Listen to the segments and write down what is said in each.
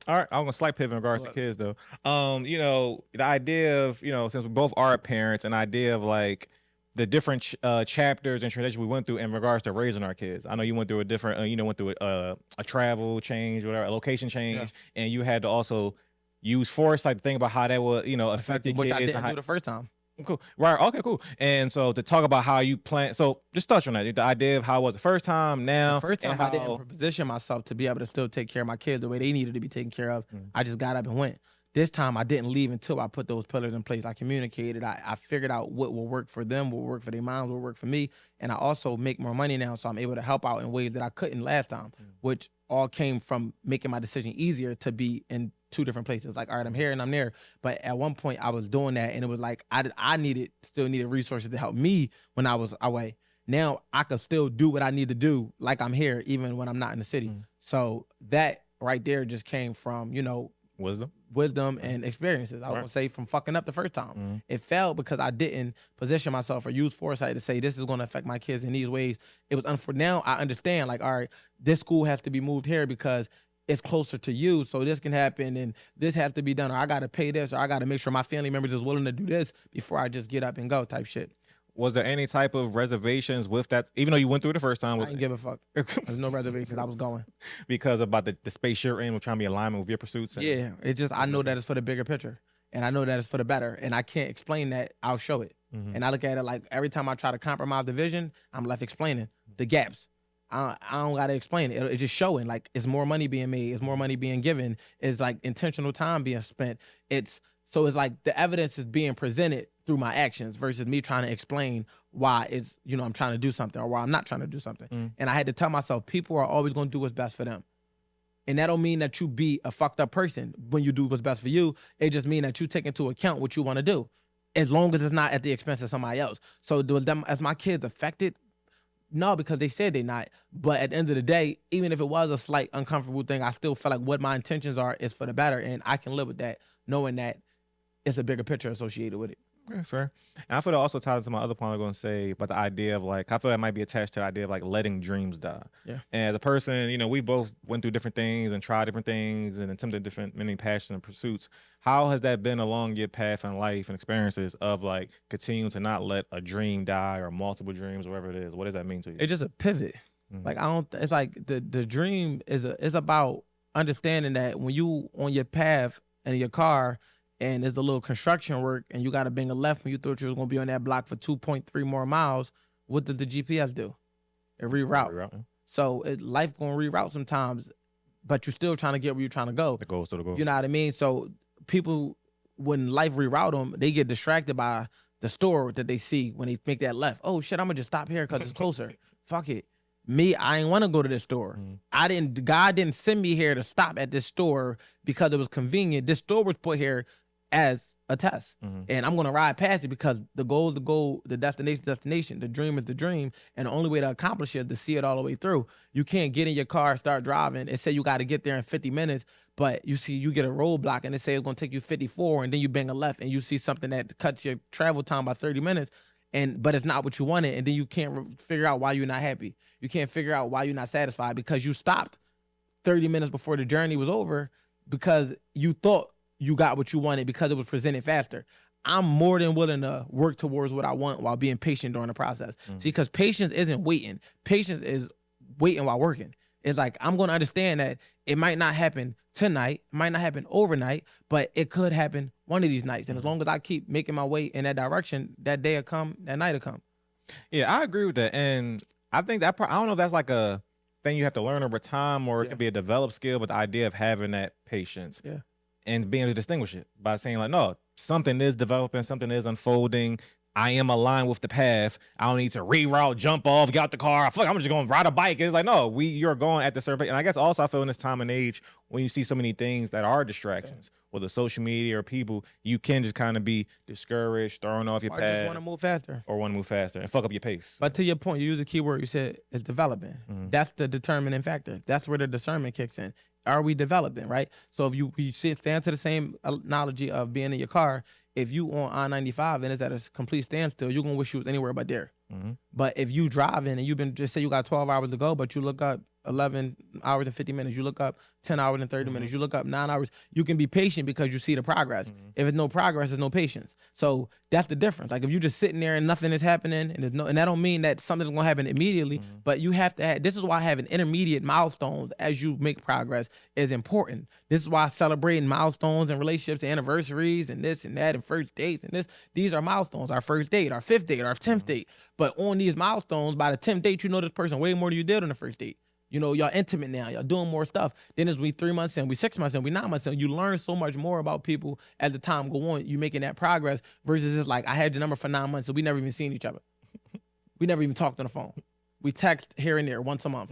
All right, I'm gonna slight pivot in regards to kids though. The idea of since we both are parents, an idea of like the different chapters and transitions we went through in regards to raising our kids. I know you went through a different, went through a travel change, whatever, a location change, and you had to also use foresight to think about how that would, affect your Which kids. I didn't do the first time. Cool. Right. Okay, cool. And so to talk about how you plan, so just touch on that. The idea of how it was the first time, now. The first time I didn't position myself to be able to still take care of my kids the way they needed to be taken care of. I just got up and went. This time I didn't leave until I put those pillars in place. I communicated. I figured out what will work for them, what will work for their moms, what will work for me. And I also make more money now, so I'm able to help out in ways that I couldn't last time, which all came from making my decision easier to be in two different places. Like, all right, I'm here and I'm there. But at one point I was doing that and it was like I still needed resources to help me when I was away. Now I could still do what I need to do like I'm here even when I'm not in the city. So that right there just came from, wisdom and experiences. I would say from fucking up the first time. It failed because I didn't position myself or use foresight to say this is going to affect my kids in these ways. It was now I understand, like, all right, this school has to be moved here because it's closer to you, so this can happen and this has to be done, or I got to pay this, or I got to make sure my family members is willing to do this before I just get up and go type shit. Was there any type of reservations with that, even though you went through it the first time? I didn't give a fuck. There's no reservations. I was going. Because about the space you're in, we're trying to be in alignment with your pursuits? Yeah, it's just I know that it's for the bigger picture, and I know that it's for the better, and I can't explain that. I'll show it. And I look at it like every time I try to compromise the vision, I'm left explaining the gaps. I don't gotta explain it. It's just showing like it's more money being made, it's more money being given, it's like intentional time being spent. It's like the evidence is being presented through my actions versus me trying to explain why it's I'm trying to do something or why I'm not trying to do something. And I had to tell myself people are always gonna do what's best for them. And that don't mean that you be a fucked up person when you do what's best for you. It just mean that you take into account what you want to do, as long as it's not at the expense of somebody else. So as my kids affected? No, because they said they're not. But at the end of the day, even if it was a slight uncomfortable thing, I still feel like what my intentions are is for the better. And I can live with that, knowing that it's a bigger picture associated with it. Okay, fair. And I feel that also ties into my other point I'm going to say about the idea of like, I feel that might be attached to the idea of like letting dreams die. Yeah. And as a person, we both went through different things and tried different things and attempted many passions and pursuits. How has that been along your path in life and experiences of like continuing to not let a dream die or multiple dreams or whatever it is? What does that mean to you? It's just a pivot. Like it's like the dream is about understanding that when you on your path in your car and there's a little construction work and you got to bang a left when you thought you was going to be on that block for 2.3 more miles, what does the GPS do? It reroute. So life going to reroute sometimes, but you're still trying to get where you're trying to go. The goal is still the goal. You know what I mean? So people, when life reroute them, they get distracted by the store that they see when they make that left. Oh shit, I'm going to just stop here because it's closer. Fuck it. Me, I ain't want to go to this store. God didn't send me here to stop at this store because it was convenient. This store was put here as a test. And I'm going to ride past it because the goal is the goal, the destination is the destination, the dream is the dream. And the only way to accomplish it is to see it all the way through. You can't get in your car, start driving, and say you got to get there in 50 minutes, but you get a roadblock and it say it's going to take you 54, and then you bang a left and you see something that cuts your travel time by 30 minutes. But it's not what you wanted, and then you can't figure out why you're not happy. You can't figure out why you're not satisfied because you stopped 30 minutes before the journey was over because you thought you got what you wanted because it was presented faster. I'm more than willing to work towards what I want while being patient during the process. See, because patience isn't waiting. Patience is waiting while working. It's like, I'm going to understand that it might not happen tonight, it might not happen overnight, but it could happen one of these nights. And as long as I keep making my way in that direction, that day will come, that night will come. Yeah, I agree with that. And I think that I don't know if that's like a thing you have to learn over time or it could be a developed skill, but the idea of having that patience and being able to distinguish it by saying like, no, something is developing, something is unfolding. I am aligned with the path. I don't need to reroute, jump off, get out the car. I feel like I'm just going to ride a bike. It's like, no, you're going at the certain pace. And I guess also I feel in this time and age, when you see so many things that are distractions, whether social media or people, you can just kind of be discouraged, thrown off your path. Or just want to move faster. Or want to move faster and fuck up your pace. But to your point, you use a key word, you said it's developing. That's the determining factor. That's where the discernment kicks in. Are we developing, right? So if you stand to the same analogy of being in your car, if you on I-95 and it's at a complete standstill, you're going to wish you was anywhere but there. But if you driving and you've been, just say you got 12 hours to go, but you look up 11 hours and 50 minutes. You look up 10 hours and 30 minutes. You look up 9 hours. You can be patient because you see the progress. If there's no progress, there's no patience. So that's the difference. Like if you're just sitting there and nothing is happening, and that don't mean that something's gonna happen immediately, but you have to this is why having intermediate milestones as you make progress is important. This is why celebrating milestones and relationships and anniversaries and this and that and first dates and these are milestones. Our first date, our 5th date, our 10th date. But on these milestones, by the 10th date, you know this person way more than you did on the first date. You know, y'all intimate now. Y'all doing more stuff. Then as we 3 months in, we 6 months in, we 9 months in, you learn so much more about people as the time go on. You making that progress versus it's like, I had your number for 9 months, so we never even seen each other. We never even talked on the phone. We text here and there once a month.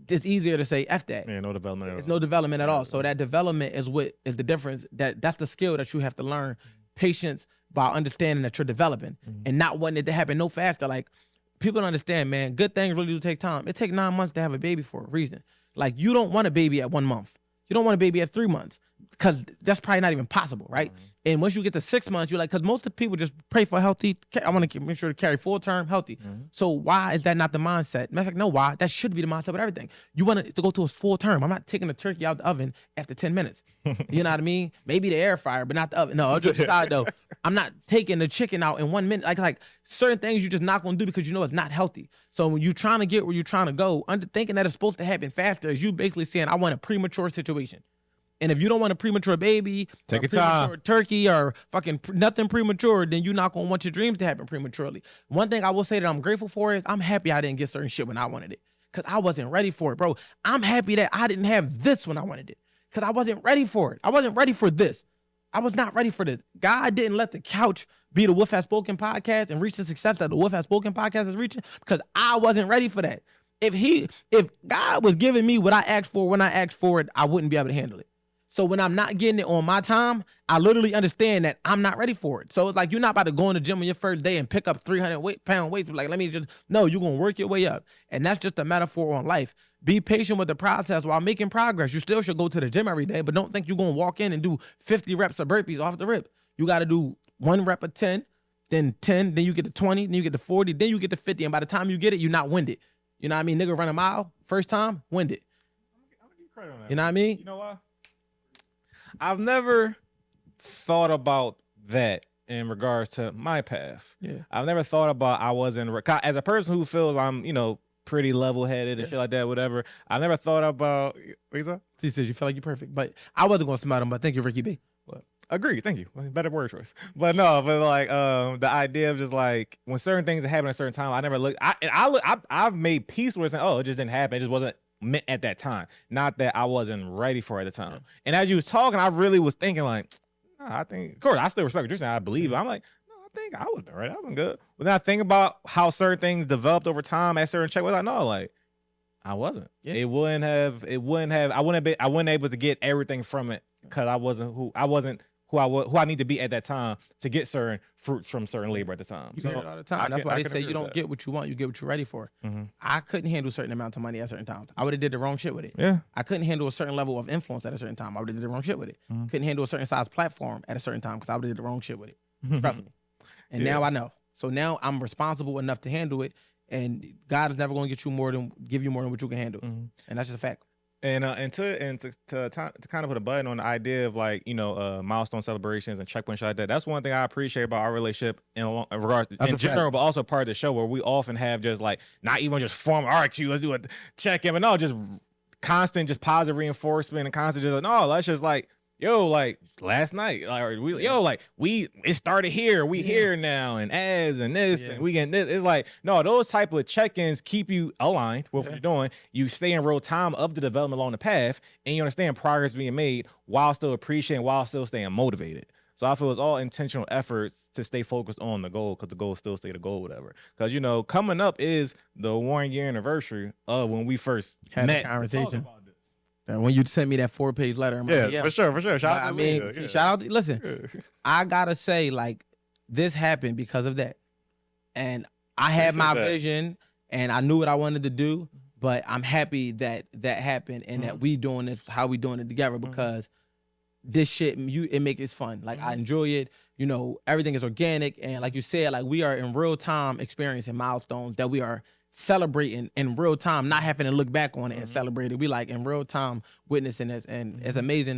It's easier to say F that. Yeah, no development at all. It's no development at all. So that development is what is the difference. That's the skill that you have to learn. Patience by understanding that you're developing and not wanting it to happen no faster. Like, people don't understand, man. Good things really do take time. It takes 9 months to have a baby for a reason. Like, you don't want a baby at 1 month. You don't want a baby at 3 months because that's probably not even possible, right? And once you get to 6 months, you're like, because most of the people just pray for healthy. I want to make sure to carry full term healthy. So why is that not the mindset? Matter of fact, no, why? That should be the mindset with everything. You want it to go to a full term. I'm not taking the turkey out the oven after 10 minutes. You know what I mean? Maybe the air fryer, but not the oven. No, just aside though. I'm not taking the chicken out in 1 minute. Like certain things you're just not going to do because you know it's not healthy. So when you're trying to get where you're trying to go, thinking that it's supposed to happen faster is you basically saying, I want a premature situation. And if you don't want a premature baby, take a premature turkey, or fucking nothing premature, then you're not going to want your dreams to happen prematurely. One thing I will say that I'm grateful for is I'm happy I didn't get certain shit when I wanted it because I wasn't ready for it, bro. I'm happy that I didn't have this when I wanted it because I wasn't ready for it. I wasn't ready for this. I was not ready for this. God didn't let the couch be the Wolf Has Spoken podcast and reach the success that the Wolf Has Spoken podcast is reaching because I wasn't ready for that. If God was giving me what I asked for when I asked for it, I wouldn't be able to handle it. So when I'm not getting it on my time, I literally understand that I'm not ready for it. So it's like you're not about to go in the gym on your first day and pick up 300-pound weights. Like, no, you're going to work your way up. And that's just a metaphor on life. Be patient with the process while making progress. You still should go to the gym every day, but don't think you're going to walk in and do 50 reps of burpees off the rip. You got to do 1 rep of 10, then 10, then you get to 20, then you get to 40, then you get to 50. And by the time you get it, you're not winded. You know what I mean? Nigga run a mile, first time, winded. I'm gonna give credit on that. You know what I mean? You know why? I've never thought about that in regards to my path. Yeah. I've never thought about as a person who feels I'm, pretty level-headed and shit like that, whatever. I've never thought about, what you say? He says you feel like you're perfect, but I wasn't going to smile him, but thank you, Ricky B. Agree, thank you. Better word choice. But no, the idea of just like when certain things happen at a certain time, I never look. I've made peace with it saying, oh, it just didn't happen. It just wasn't meant at that time. Not that I wasn't ready for it at the time. And as you was talking, I really was thinking like, I think, of course, I still respect what you're saying. I believe it. I'm like, no, I think I would have been right. I've been good. But then I think about how certain things developed over time at certain check. I know, like, I wasn't. Yeah. I wouldn't able to get everything from it because I wasn't who I need to be at that time to get certain fruits from certain labor at the time. You get it all the time. That's why they say you don't get what you want, you get what you're ready for. I couldn't handle certain amounts of money at certain times. I would have did the wrong shit with it. Yeah. I couldn't handle a certain level of influence at a certain time. I would have did the wrong shit with it. Couldn't handle a certain size platform at a certain time because I would have did the wrong shit with it. Trust me. And now I know. So now I'm responsible enough to handle it. And God is never going to give you more than what you can handle. And that's just a fact. And to kind of put a button on the idea of like, milestone celebrations and checkpoints like that. That's one thing I appreciate about our relationship in regards in general, but also part of the show where we often have just like not even just form RQ, let's do a check-in, but no, just constant, just positive reinforcement and constant just like, no, let's just like, yo, like last night, like it started here, we here now, and and this, and we getting this. It's like, no, those type of check-ins keep you aligned with what you're doing. You stay in real time of the development along the path, and you understand progress being made while still appreciating, while still staying motivated. So I feel it's all intentional efforts to stay focused on the goal because the goal still stay the goal, whatever. Because, coming up is the 1 year anniversary of when we first had met. A conversation. And when you sent me that 4-page letter, I'm like, for sure. Shout out to listen, I gotta say, like, this happened because of that. And I had my vision and I knew what I wanted to do, but I'm happy that that happened and that we doing this, how we doing it together because this shit, it makes it fun. Like, I enjoy it. Everything is organic. And like you said, like, we are in real time experiencing milestones that we are celebrating in real time, not having to look back on it and celebrate it. We like in real time witnessing this, and it's amazing.